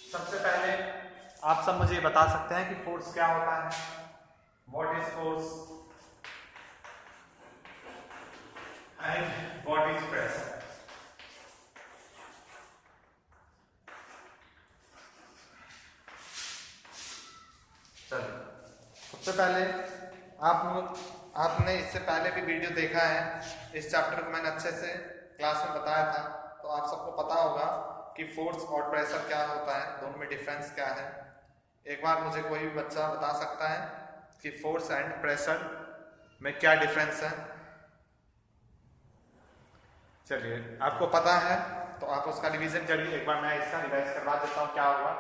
सबसे पहले आप सब मुझे बता सकते हैं कि फोर्स क्या होता है? What is force and what is pressure? चलिए, सबसे पहले आपने इससे पहले भी वीडियो देखा है। इस चैप्टर को मैंने अच्छे से क्लास में बताया था, तो आप सबको पता होगा कि फोर्स और प्रेशर क्या होता है, दोनों में डिफरेंस क्या है। एक बार मुझे कोई भी बच्चा बता सकता है कि फोर्स एंड प्रेशर में क्या डिफरेंस है? चलिए, आपको पता है तो आप उसका रिवीजन करिए। एक बार मैं इसका रिवाइज करवा देता हूँ क्या होगा।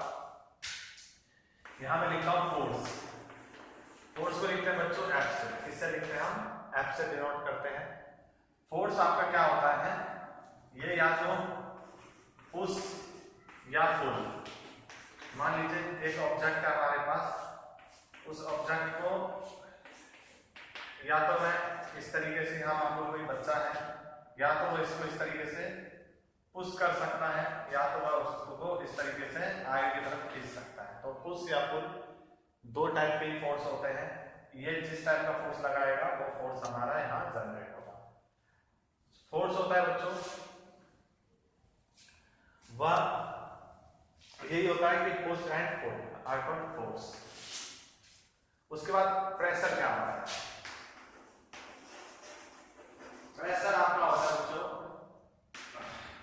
यहां मैं लिखता हूं फोर्स। फोर्स को लिखते हैं बच्चों एफ से। किससे लिखते हैं हम? एफ से डिनोट करते हैं। फोर्स आपका क्या होता है? ये या तो पुश या पुल। मान लीजिए एक ऑब्जेक्ट है हमारे पास, उस ऑब्जेक्ट को या तो मैं इस तरीके से, यहां मान लो कोई बच्चा है, या तो वो इसको इस तरीके से पुश कर सकता है, या तो वह उसको इस तरीके से आगे की तरफ खींच सकता है। तो पुश या पुल दो टाइप के फोर्स होते हैं। ये जिस टाइप का फोर्स लगाएगा वो फोर्स हमारा यहाँ जनरेट होगा। फोर्स होता है बच्चों वह यही होता है कि push and pull are called force. उसके बाद प्रेशर क्या होता है? प्रेशर आपका होता है बच्चों,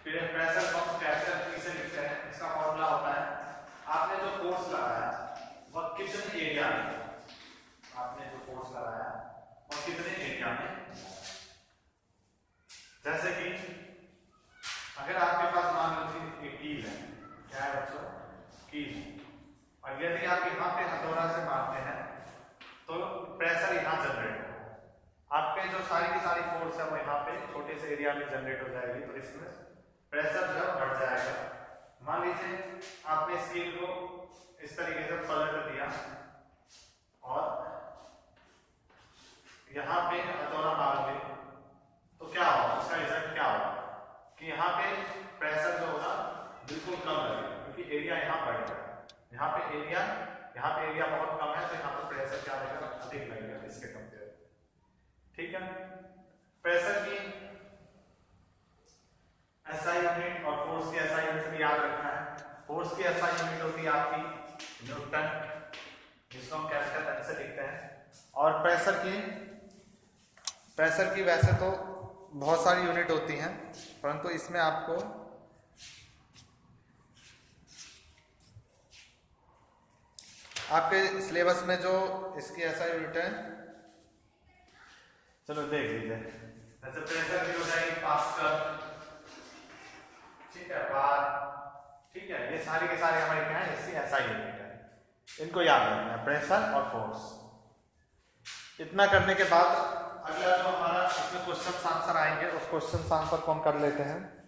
प्रेशर को कैपिटल पी से लिखते हैं। इसका फॉर्मूला होता है आपने जो फोर्स लगाया वह कितने एरिया में, आपने जो फोर्स लगाया वह कितने एरिया में। जैसे कि अगर आपके पास मान लीजिए एक कील है, क्या है बच्चों? कील। और यदि आप यहाँ पे हथौड़ा से मारते हैं तो प्रेशर यहाँ जनरेट होगा। आपके जो सारी की सारी फोर्स है वो यहाँ पे छोटे से एरिया में जनरेट हो जाएगी, तो इसमें प्रेशर जो बढ़ जाएगा। मान लीजिए आपने स्कील को इस तरीके से पलट दिया और यहाँ पे हथौड़ा मार दे, तो क्या होगा? उसका रिजल्ट क्या होगा कि यहाँ पे प्रेशर जो होगा बिल्कुल कम लगेगा, क्योंकि एरिया यहाँ बढ़ गया। यहाँ पे एरिया बहुत कम है, तो यहाँ पे प्रेशर क्या लगेगा? अधिक लगेगा इसके कंपेयर। ठीक है, प्रेशर की एसआई यूनिट और फोर्स की एसआई यूनिट भी याद रखना है। फोर्स की एसआई यूनिट होती है आपकी न्यूटन, जिसको हम कैपिटल एन से लिखते हैं। और प्रेशर की वैसे तो बहुत सारी यूनिट होती हैं, परंतु इसमें आपको आपके सिलेबस में जो इसकी एसआई यूनिट है, चलो देख लीजिए। जैसे प्रेशर की हो जाएगी पास्कल, ठीक है, बार, ठीक है, ये सारी के सारे हमारे क्या है? इसकी एसआई यूनिट है। इनको याद रखना है, प्रेशर और फोर्स। इतना करने के बाद अगला जो हमारा इसमें क्वेश्चन आंसर आएंगे, उस क्वेश्चन आंसर को हम कर लेते हैं।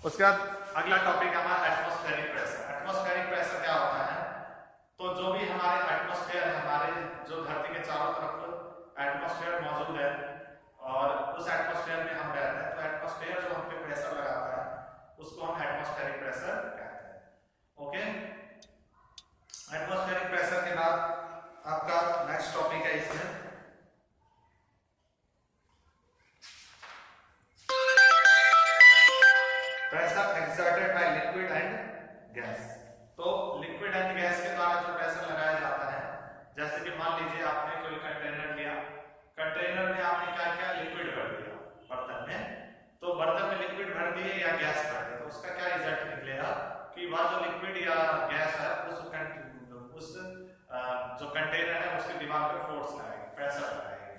उसके बाद अगला टॉपिक हमारा एटमॉस्फेरिक प्रेशर। एटमॉस्फेरिक प्रेशर क्या होता है? तो जो भी हमारे एटमॉस्फेयर है, हमारे जो धरती के चारों तरफ एटमॉस्फेयर मौजूद है और उस एटमॉस्फेयर में हम रहते हैं, तो एटमॉस्फेयर जो हम पे प्रेशर लगाता है उसको हम एटमॉस्फेरिक प्रेशर कहते हैं। ओके, एटमॉस्फेरिक प्रेशर के बाद आपका नेक्स्ट टॉपिक है इसमें pressure exerted by liquid and gas. तो लिक्विड एंड गैस के द्वारा जो प्रेशर लगाया जाता है, जैसे कि मान लीजिए आपने कोई कंटेनर लिया, कंटेनर में आपने क्या किया? लिक्विड भर दिया बर्तन में। तो बर्तन में लिक्विड भर दिए या गैस भर दिए, तो उसका क्या रिजल्ट निकलेगा कि वह जो लिक्विड या गैस है उस जो कंटेनर है उसके दिमाग पर फोर्स लगाएगी, प्रेशर लगाएगी।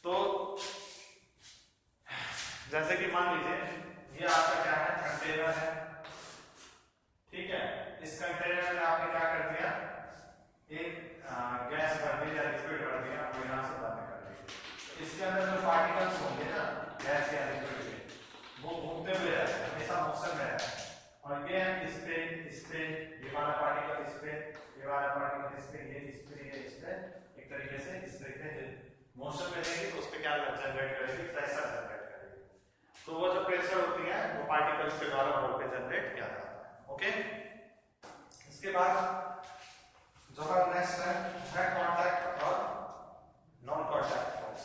तो जैसे कि मान लीजिए ये आपका क्या है? कंटेनर है, ठीक है। इस कंटेनर में आपने क्या कर दिया? एक गैस भर दी या लिक्विड भर दिया, वो यहां से बाहर निकल गई। इसके अंदर जो पार्टिकल्स होंगे ना गैस या लिक्विड के, वो घूमते हुए रहते हैं, हमेशा मोशन में रहते हैं। और ये इस पे ये वाला पार्टिकल इस पे, ये वाला पार्टिकल इस पे, ये इस पे, ये इस पे, एक तरीके से इस तरीके से मोशन में रहेगी, तो उस पे क्या जनरेट करेगी? प्रेशर जनरेट करेगी। तो वो जो प्रेशर होती है वो पार्टिकल्स के द्वारा बोर्ड पे जनरेट किया जाता है। ओके, इसके बाद जो हमारा नेक्स्ट है कॉन्टैक्ट और नॉन कॉन्टैक्ट फोर्स।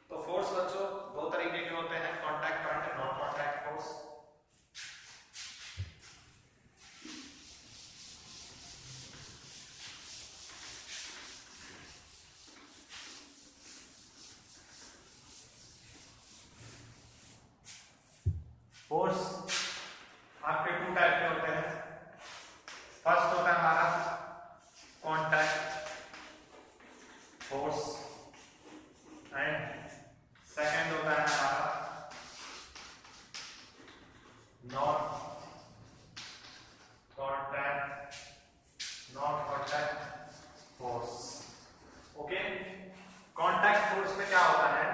तो फोर्स बच्चों दो तरीके के होते हैं, contact and non contact force. Force आपके टू टाइप के होते हैं। फर्स्ट होता है हमारा कॉन्टैक्ट फोर्स एंड सेकंड होता है हमारा non contact force. Okay, contact force में क्या होता है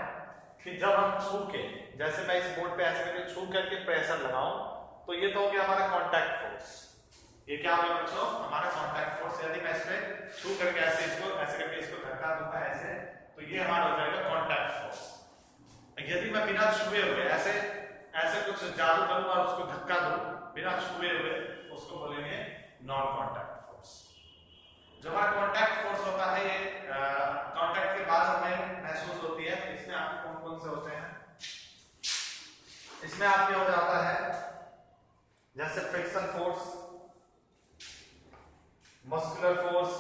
कि जब हम छू के, जैसे मैं इस बोर्ड पे ऐसे करके छू करके प्रेशर लगाऊं तो ये तो हो गया हमारा कॉन्टैक्ट फोर्स। ये क्या होगा बच्चों, हमारा कॉन्टैक्ट फोर्स। यदि मैं इसमें छू करके ऐसे करके इसको धक्का दूंगा ऐसे, तो ये हमारा हो जाएगा कॉन्टैक्ट फोर्स। यदि मैं बिना छुए हुए ऐसे कुछ जादू करूं और उसको धक्का दूं बिना छुए हुए, उसको बोलेंगे नॉन कॉन्टैक्ट फोर्स। जो हमारा कॉन्टैक्ट फोर्स होता है ये कॉन्टैक्ट के बाद हमें महसूस होती है। इसमें आपके कौन कौन से होते हैं, इसमें आपके हो जाता है जैसे friction force, muscular force,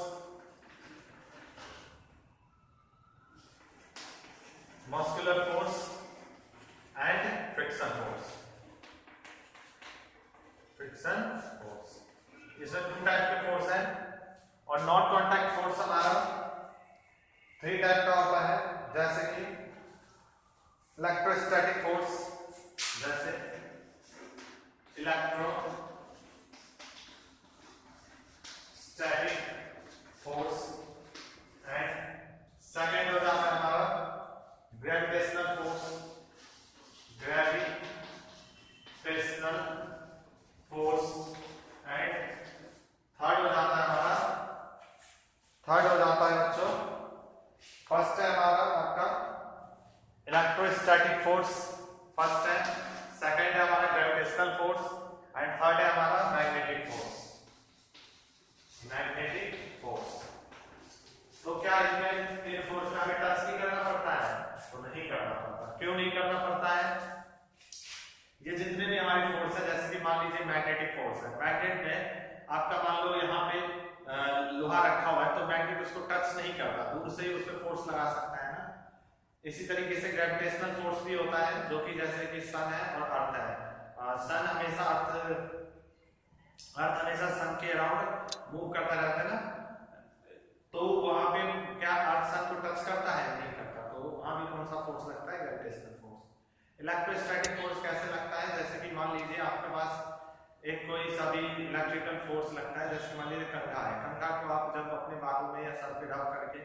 and friction force. इसमें टू टाइप के फोर्स है। और नॉन कॉन्टैक्ट फोर्स हमारा 3 टाइप का होता है, जैसे कि इलेक्ट्रोस्टैटिक फोर्स, जैसे इलेक्ट्रोस्टैटिक फोर्स, एंड सेकेंड हो जाता है हमारा ग्रेविटेशनल फोर्स, एंड थर्ड हो जाता है बच्चों, फर्स्ट है हमारा आपका इलेक्ट्रोस्टैटिक फोर्स, फर्स्ट है, सेकंड है हमारा ग्रेविटेशनल फोर्स, एंड थर्ड है हमारा मैग्नेटिक फोर्स। तो क्या इसमें इन फोर्स में हमें टच नहीं करना पड़ता है? तो नहीं करना पड़ता। क्यों नहीं करना पड़ता है? ये जितने भी हमारी फोर्स है, जैसे कि मान लीजिए मैग्नेटिक फोर्स है, मैग्नेट में आपका मान लो यहाँ पे लोहा रखा हुआ है, तो मैग्नेट उसको टच नहीं करता, दूर से ही उस पर फोर्स लगा सकता है ना। इसी तरीके से ग्रेविटेशनल फोर्स भी होता है, जो कि जैसे कि सन है और अर्थ है। सन हमेशा अर्थ हमेशा सन के अराउंड मूव करता रहता है ना, तो वहां पे क्या अर्थ सन को टच करता है? नहीं करता। तो वहां भी कौन सा फोर्स लगता है? Gravitational force. इलेक्ट्रोस्टैटिक फोर्स कैसे लगता है? जैसे कि मान लीजिए आपके पास एक कोई सा भी इलेक्ट्रिकल फोर्स लगता है, जैसे मान लीजिए कंघा है, कंघा को आप जब अपने बालों में या सर पे रब करके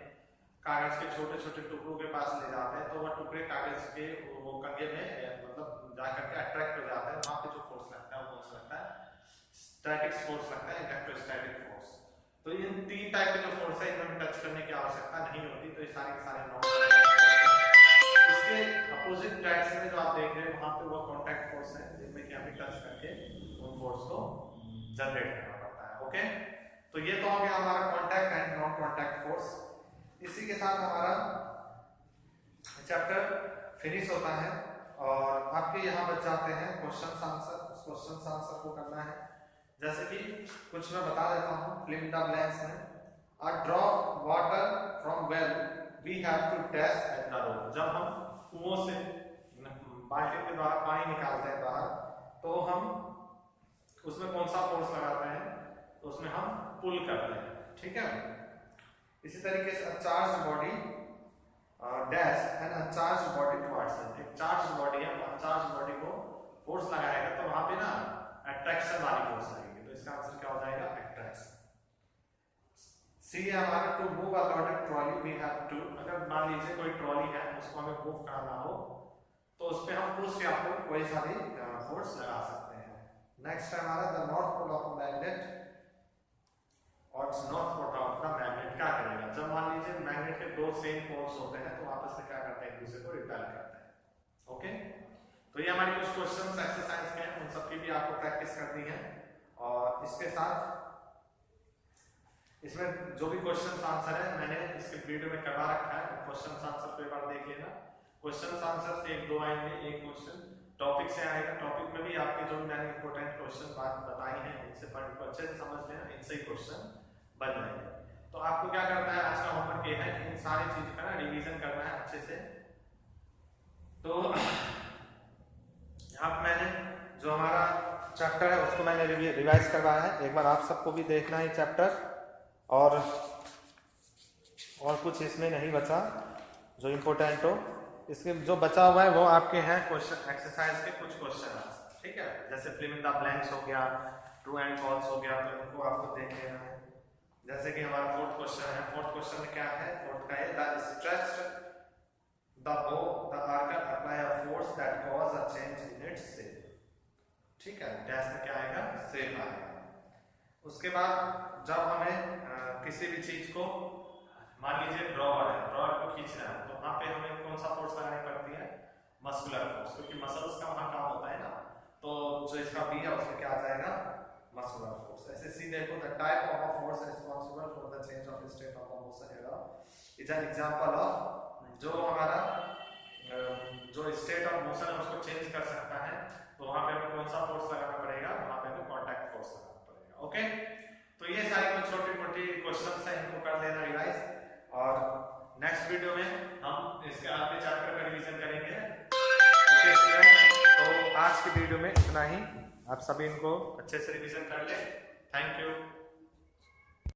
कागज के छोटे छोटे टुकड़ों के पास ले जाते हैं, तो वह टुकड़े कागज के वो कंघे में मतलब जाकर के अट्रैक्ट हो जाते हैं, वहां पे जो फोर्स लगता है वो कौन सा लगता है? स्टैटिक फोर्स लगता है, इलेक्ट्रोस्टैटिक फोर्स। तो इन 3 टाइप के जो फोर्स है इनमें टच करने की आवश्यकता नहीं होती, तो ये सारे के सारे नॉन कॉन्टैक्ट। इसके अपोजिट डायरेक्शन में जो आप देख रहे हैं वहां पे वो कॉन्टैक्ट फोर्स है, जिनमें कि हमें टच करके उन फोर्स को जनरेट करना पड़ता है। ओके, तो ये तो हो गया हमारा contact and non contact force. इसी के साथ हमारा चैप्टर फिनिश होता है और आपके यहाँ बच जाते हैं क्वेश्चन आंसर। उस क्वेश्चन आंसर को करना है, जैसे कि कुछ मैं बता देता हूँ। फिल इन द ब्लैंक्स में a drop water from well we have to test at the road. जब हम कुओं से बाल्टी के द्वारा पानी निकालते हैं बाहर, तो हम उसमें कौन सा फोर्स लगाते हैं? तो उसमें हम पुल करते हैं, ठीक है। इसी तरीके से charge body dash and charge body towards it. एक चार्ज बॉडी है, चार्ज बॉडी को फोर्स लगाएगा तो वहां पे ना अट्रैक्शन वाली फोर्स लगेगी, तो इसका आंसर क्या हो जाएगा? अट्रैक्शन। सी है हमारा to move a loaded trolley we have to. अगर मान लीजिए कोई ट्रॉली है उसको हमें मूव करना हो, तो उस पे हम पुश या पुल कोई सा भी फोर्स लगा सकते हैं। नेक्स्ट है हमारा the north pole of magnet और north pole of the magnet क्या करेगा? जब मान लीजिए मैग्नेट के 2 सेम पोल्स होते हैं तो आपस में क्या करते हैं? एक दूसरे को रिपेल करते हैं। ओके, तो तो ये हमारी कुछ क्वेश्चंस एक्सरसाइज में उन सबकी भी आपको प्रैक्टिस करनी है। और इसके साथ इसमें जो भी क्वेश्चंस आंसर है मैंने इसके वीडियो में करवा रखा है, क्वेश्चंस आंसर को एक बार देख लेना। क्वेश्चंस आंसर से 1-2 आएंगे, एक क्वेश्चन टॉपिक से आएगा। टॉपिक में भी आपके जो मैंने इंपॉर्टेंट क्वेश्चन बात बताई है इनसे पॉइंट को अच्छे से समझ लेना, इनसे ही क्वेश्चन बन जाएंगे। तो आपको क्या करना है, आज का होमवर्क ये है कि इन सारी चीज का ना रिवीजन करना है अच्छे से। तो यहाँ पे मैंने जो हमारा चैप्टर है उसको मैंने रिवाइज करवाया है, एक बार आप सबको भी देखना है चैप्टर। और कुछ इसमें नहीं बचा जो इम्पोर्टेंट हो। इसके जो बचा हुआ है वो आपके हैं क्वेश्चन एक्सरसाइज के कुछ क्वेश्चन, ठीक है, जैसे फिल इन द ब्लैंक्स हो गया, ट्रू एंड फॉल्स हो गया, तो इनको आपको देख लेना है। जैसे कि हमारा फोर्थ क्वेश्चन है, फोर्थ क्वेश्चन में क्या है, फोर्थ का है द स्ट्रेस्ड द बो the Arkan apply a force that cause a change in its shape, ठीक है, डैश में क्या आएगा, शेप आएगा। उसके बाद जब हमें किसी भी चीज को मान लीजिए ड्रॉवर है, ड्रॉवर को खींचना है, तो वहां पे हमें कौन सा फोर्स लगानी पड़ती है, मस्कुलर फोर्स, क्योंकि मसल्स का वहां काम होता है ना। तो जो इसका बी है उसमें क्या आ जाएगा, मस्कुलर फोर्स। ऐसे सी देखो, the type of force responsible for the change of state of the motion is an example of, जो हमारा जो स्टेट ऑफ मोशन है उसको चेंज कर सकता है, तो वहां पे हमें कौन सा फोर्स लगाना पड़ेगा, वहां पे हमें कांटेक्ट फोर्स लगाना पड़ेगा। ओके, तो ये सारी कुछ छोटी-मोटी क्वेश्चंस हैं, इनको कर लेना रिवाइज। और नेक्स्ट वीडियो में हम इसके आगे चैप्टर का रिवीजन करेंगे। ओके स्टूडेंट, तो आज की वीडियो में इतना ही, आप सभी इनको अच्छे से रिवीजन कर ले। Thank you.